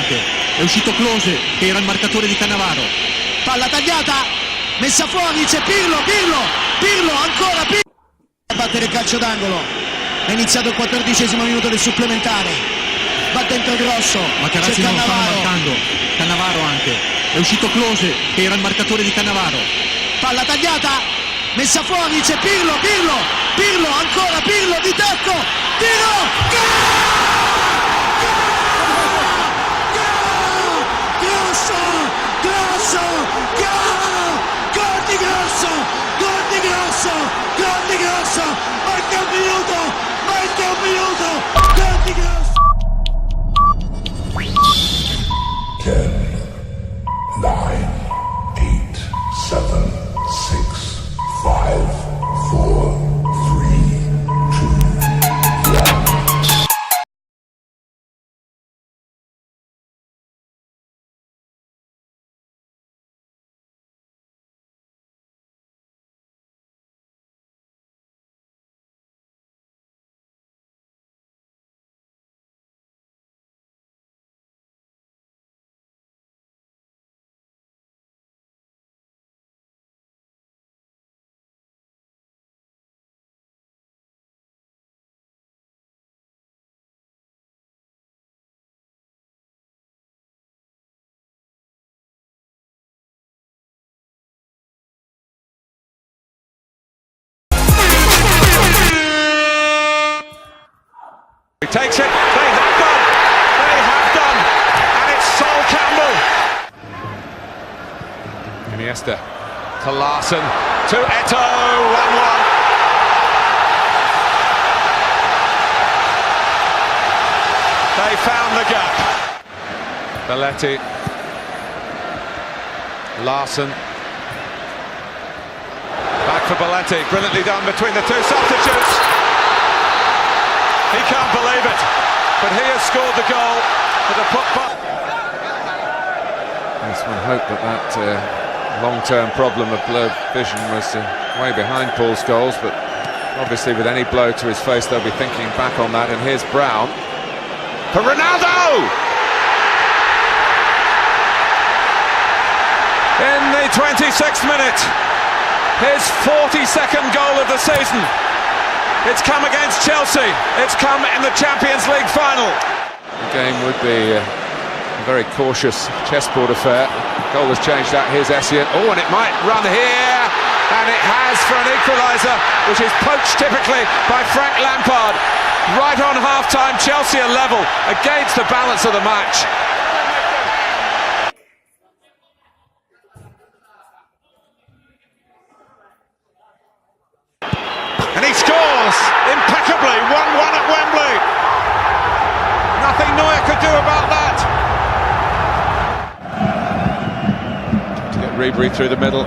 anche, è uscito Close che era il marcatore di Cannavaro. Palla tagliata, messa fuori, c'è Pirlo, ancora Pirlo a battere il calcio d'angolo. È iniziato il 14° minuto del supplementare, va dentro Grosso, Materazzi non lo stanno marcando, Cannavaro anche, è uscito Close che era il marcatore di Cannavaro. Palla tagliata, messa fuori, c'è Pirlo, ancora Pirlo di tacco, tiro, gol! Grosso, manca un minuto, gol di Grosso! 10, 9, 8, 7, 6, 5, 4, 3, 2, 1. He takes it, they have done, and it's Sol Campbell. Iniesta to Larson, to Eto'o, 1-1. They found the gap. Belletti, Larson, back for Belletti, brilliantly done between the two substitutes. He can't believe it, but he has scored the goal for the putback. Yes, one hope that long-term problem of blurred vision was way behind Paul's goals, but obviously with any blow to his face they'll be thinking back on that. And here's Brown for Ronaldo! In the 26th minute, his 42nd goal of the season. It's come against Chelsea. It's come in the Champions League final. The game would be a very cautious chessboard affair. Goal has changed that. Here's Essien. Oh, and it might run here. And it has for an equaliser, which is poached typically by Frank Lampard. Right on half-time, Chelsea are level against the balance of the match. And he scores impeccably, 1-1 at Wembley. Nothing Neuer could do about that. To get Ribery through the middle.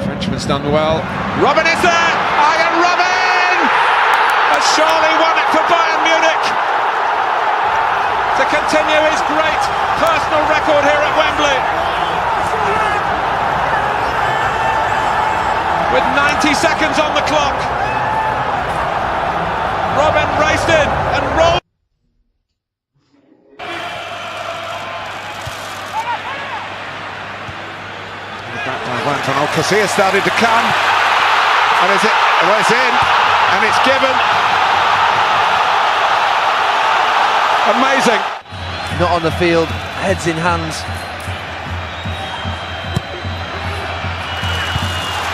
Frenchman's done well. Robin is there! Iron Robin! Has surely won it for Bayern Munich. To continue his great personal record here at Wembley. With 90 seconds on the clock. Robin raced in and rolled. The backline went on. Alcacer started to come. And is it? Well, it's in. And it's given. Amazing. Not on the field, heads in hands.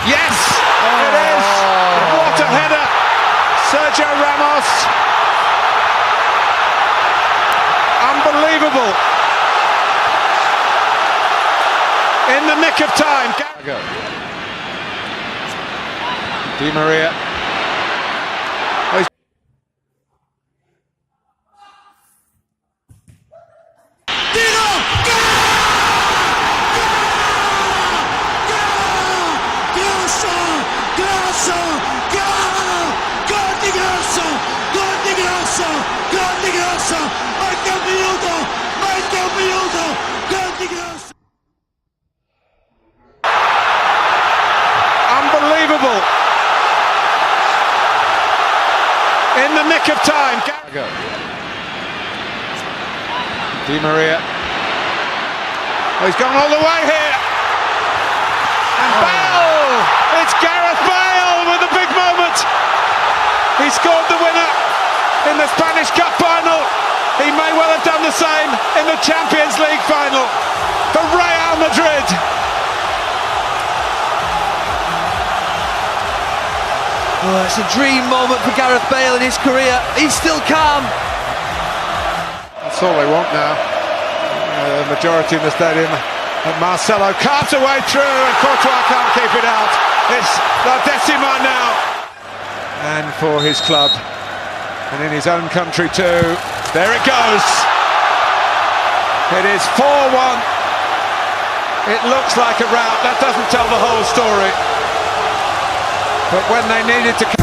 Yes! It is! What a header! Sergio Ramos, unbelievable, in the nick of time. Di Maria. Unbelievable. In the nick of time. Di Maria. Oh, he's gone all the way here. And Bale! It's Gareth Bale with a big moment. He scored the winner in the Spanish Cup final. He may well have done the same in the Champions League final for Real Madrid. Oh, it's a dream moment for Gareth Bale in his career. He's still calm. That's all they want now. The majority in the stadium. And Marcelo carves away through, and Courtois can't keep it out. It's La Decima now. And for his club, and in his own country too. There it goes. It is 4-1. It looks like a rout. That doesn't tell the whole story. But when they needed to